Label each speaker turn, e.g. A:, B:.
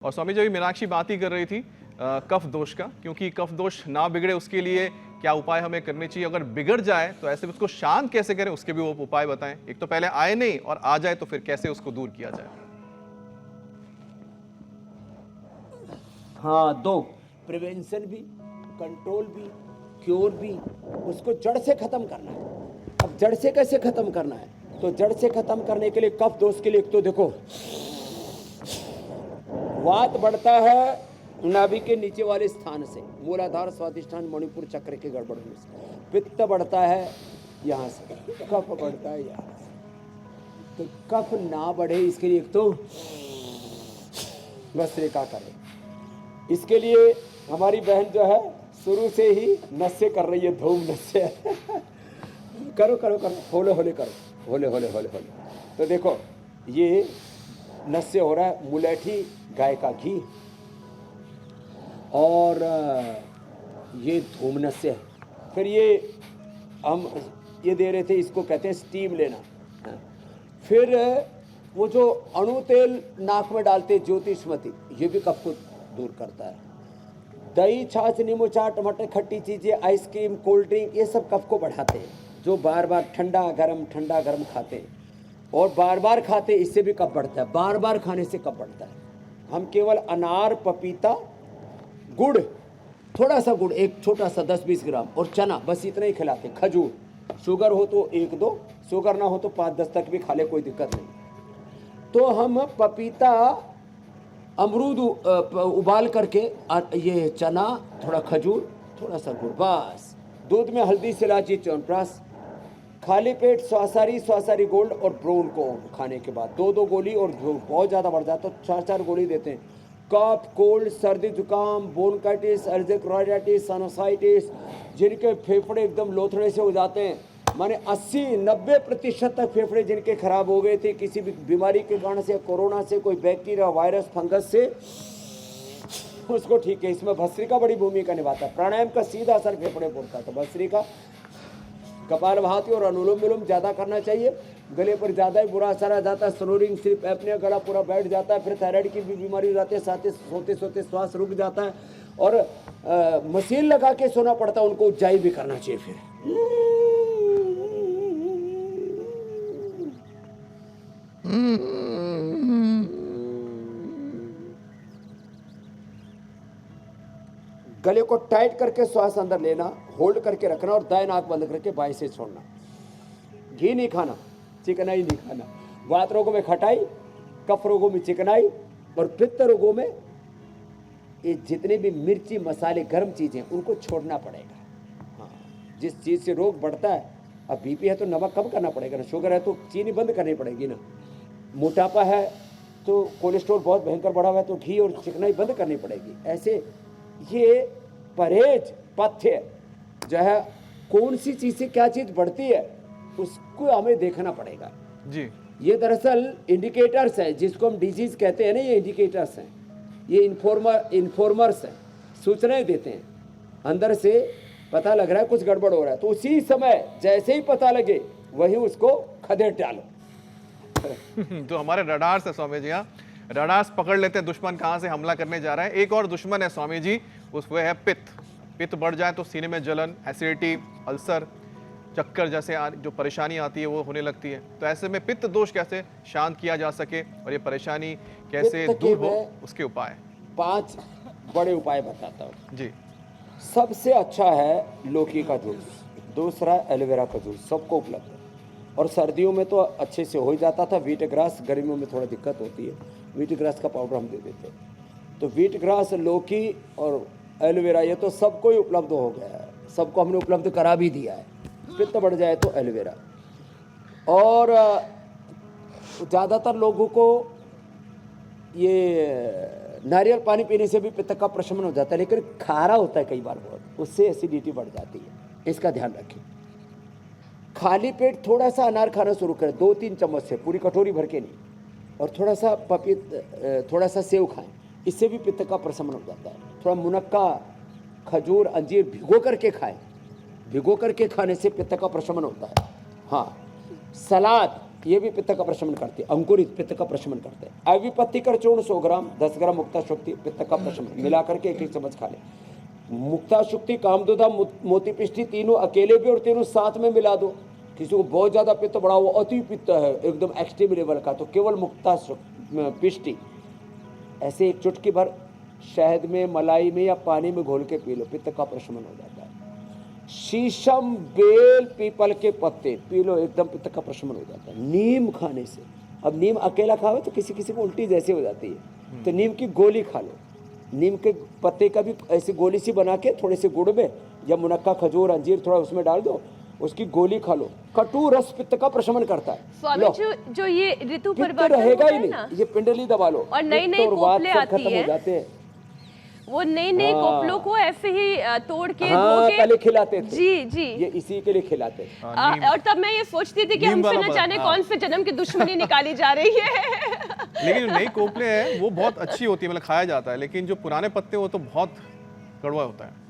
A: और स्वामी जी अभी मीनाक्षी बात ही कर रही थी कफ दोष का, क्योंकि कफ दोष ना बिगड़े उसके लिए क्या उपाय हमें करने चाहिए, अगर बिगड़ जाए तो ऐसे में उसको शांत कैसे करें, उसके भी वो उपाय बताएं। एक तो पहले आए नहीं और आ जाए तो फिर कैसे उसको दूर किया जाए।
B: हाँ, दो, प्रिवेंशन भी, कंट्रोल भी, क्योर भी। उसको जड़ से खत्म करना है। अब जड़ से कैसे खत्म करना है? तो जड़ से खत्म करने के लिए कफ दोष के लिए एक तो देखो, वात बढ़ता है नाभि के नीचे वाले स्थान से, मूलाधार स्वादिष्ठान मणिपुर चक्र के गड़बड़ में से। पित्त बढ़ता है यहाँ से, कफ बढ़ता है यहाँ से। तो कफ ना बढ़े इसके लिए एक तो भस्त्रिका करें। इसके लिए हमारी बहन जो है शुरू से ही नस्य कर रही है, धूम नस्य करो करो करो, होले होले करो, होले होले होले होले। तो देखो ये नस्य हो रहा है, मुलेठी गाय का घी, और ये धूम नस्य है। फिर ये हम ये दे रहे थे, इसको कहते हैं स्टीम लेना। फिर वो जो अणु तेल नाक में डालते ज्योतिषमती, ये भी कफ को दूर करता है। दही, छाछ, नींबू, चाट, टमाटर, खट्टी चीजें, आइसक्रीम, कोल्ड ड्रिंक, ये सब कफ को बढ़ाते हैं। जो बार बार ठंडा गरम खाते हैं और बार बार खाते, इससे भी कफ बढ़ता है। बार बार खाने से कफ बढ़ता है। हम केवल अनार, पपीता, गुड़, थोड़ा सा गुड़, एक छोटा सा 10-20 ग्राम, और चना, बस इतना ही खिलाते हैं। खजूर, शुगर हो तो 1-2, शुगर ना हो तो 5-10 तक भी खा ले, कोई दिक्कत नहीं। तो हम पपीता, अमरूद उबाल करके, ये चना, थोड़ा खजूर, थोड़ा सा गुड़, बस दूध में हल्दी, इलायची, च्यवनप्राश, खाली पेट स्वासारी गोल्ड और ब्रोन को खाने के बाद 2-2 गोली, और बहुत ज़्यादा बढ़ जाता तो 4-4 गोली देते हैं। कफ, कोल्ड, सर्दी जुकाम, ब्रोंकाइटिस, एल्जिक राइडाइटिस, साइनोसाइटिस, जिनके फेफड़े एकदम लोथड़े से हो जाते हैं, माने 80-90% तक फेफड़े जिनके खराब हो गए थे किसी भी बीमारी के कारण से, कोरोना से, कोई बैक्टीरिया, वायरस, फंगस से, उसको ठीक है। इसमें भस्त्रिका बड़ी भूमिका निभाता है। प्राणायाम का सीधा असर फेफड़े पर होता है। तो भस्त्रिका, कपालभाति और अनुलोम विलोम ज़्यादा करना चाहिए। गले पर ज़्यादा ही बुरा असर आ जाता है, स्नोरिंग, स्लीप एपनिया, गला पूरा बैठ जाता है। फिर थायराइड की भी बीमारी हो जाती है, साथ ही सोते सोते श्वास रुक जाता है, और मशीन लगा के सोना पड़ता है। उनको उज्जाई भी करना चाहिए। फिर गले को टाइट करके श्वास अंदर लेना, होल्ड करके रखना, और दाएं नाक बंद करके बाएं से छोड़ना। घी नहीं खाना, चिकनाई नहीं खाना। वात रोगों में खटाई, कफ रोगों में चिकनाई, और पित्त रोगों में ये जितने भी मिर्ची, मसाले, गर्म चीजें, उनको छोड़ना पड़ेगा। हाँ, जिस चीज से रोग बढ़ता है, अब बीपी है तो नमक कम करना पड़ेगा ना, शुगर है तो चीनी बंद करनी पड़ेगी ना, मोटापा है तो कोलेस्ट्रॉल बहुत भयंकर बढ़ा हुआ है तो घी और चिकनाई बंद करनी पड़ेगी। ऐसे ये परहेज पथ्य जो है, कौन सी चीज से क्या चीज बढ़ती है उसको हमें देखना पड़ेगा
A: जी।
B: ये दरअसल इंडिकेटर्स है, जिसको हम डिजीज कहते हैं ना, ये इंडिकेटर्स हैं, ये इन्फॉर्मर्स हैं, सूचनाएं देते हैं। अंदर से पता लग रहा है कुछ गड़बड़ हो रहा है, तो उसी समय जैसे ही पता लगे वही उसको खदेड़ डालो।
A: तो हमारे रडार्स है स्वामी जी, यहाँ रडार्स पकड़ लेते हैं दुश्मन कहाँ से हमला करने जा रहा है। एक और दुश्मन है स्वामी जी, उस वह है पित्त। पित्त बढ़ जाए तो सीने में जलन, एसिडिटी, अल्सर, चक्कर जैसे जो परेशानी आती है वो होने लगती है। तो ऐसे में पित्त दोष कैसे शांत किया जा सके और ये परेशानी कैसे दूर हो, उसके उपाय
B: 5 बड़े उपाय बताता हूँ
A: जी।
B: सबसे अच्छा है लौकी का जूस, दूसरा एलोवेरा का जूस, सबको उपलब्ध है, और सर्दियों में तो अच्छे से हो ही जाता था। व्हीट ग्रास, गर्मियों में थोड़ा दिक्कत होती है, व्हीट ग्रास का पाउडर हम दे देते हैं। तो व्हीट ग्रास, लौकी और एलोवेरा, ये तो सबको ही उपलब्ध हो गया है, सबको हमने उपलब्ध करा भी दिया है। पित्त बढ़ जाए तो एलोवेरा, और ज़्यादातर लोगों को ये नारियल पानी पीने से भी पित्त का प्रशमन हो जाता है, लेकिन खारा होता है कई बार बहुत, उससे एसिडिटी बढ़ जाती है, इसका ध्यान रखें। खाली पेट थोड़ा सा अनार खाना शुरू करें, 2-3 चम्मच से, पूरी कटोरी भर के नहीं, और थोड़ा सा थोड़ा सा सेव खाएं, इससे भी पित्त का प्रशमन हो जाता है। थोड़ा मुनक्का, खजूर, अंजीर भिगो करके खाएं, भिगो करके खाने से पित्त का प्रशमन होता है। हाँ, सलाद, ये भी पित्त का प्रशमन करती है, अंकुरित पित्त का प्रशमन करते हैं। अविपत्तिकर चूर्ण 100 ग्राम, 10 ग्राम मुक्ता शुक्ति पित्त का प्रशमन, मिला करके एक एक चम्मच खा ले। मुक्ता शुक्ति, कामदुधा, मोती पिष्टी, तीनों अकेले भी और तीनों साथ में मिला दो। किसी को बहुत ज्यादा पित्त बढ़ा हुआ, अति पित्त है एकदम एक्सट्रीम लेवल का, तो केवल मुक्ता पिष्टी ऐसे एक चुटकी भर शहद में, मलाई में या पानी में घोल के पी लो, पित्त का प्रशमन हो जाता है। शीशम, बेल, पीपल के पत्ते पी लो, एकदम पित्त का प्रशमन हो जाता है। नीम खाने से, अब नीम अकेला खाओ तो किसी किसी को उल्टी जैसी हो जाती है, तो नीम की गोली खा लो। नीम के पत्ते का भी ऐसी गोली सी बना के थोड़े से गुड़ में या मुनक्का, खजूर, अंजीर थोड़ा उसमें डाल दो, उसकी गोली खा लो। कटु रस पित्त का प्रशमन करता है।
C: स्वामी जी, जो ये ऋतु
B: पित्त
C: परिवर्तन
B: रहेगा
C: होता
B: ही
C: है
B: नहीं,
C: ना,
B: ये पिंडली दबा लो
C: और नई
B: पित्त
C: नई
B: और वात
C: कोपले
B: सब
C: आती
B: खत्म
C: है।
B: हो जाते हैं।
C: वो नई नई
B: हाँ।
C: कोपलों को ऐसे ही तोड़ के
B: हाँ,
C: धो के
B: पहले खिलाते थे,
C: जी जी,
B: ये इसी के लिए खिलाते थे।
C: और तब मैं ये सोचती थी कि
A: नीम
C: हमसे
A: वाला
C: न
A: बना,
C: जाने
A: हाँ।
C: कौन से जन्म की दुश्मनी निकाली जा रही है।
A: लेकिन जो नई कोपले हैं वो बहुत अच्छी होती है, मतलब खाया जाता है, लेकिन जो पुराने पत्ते वो तो बहुत कड़वा होता है।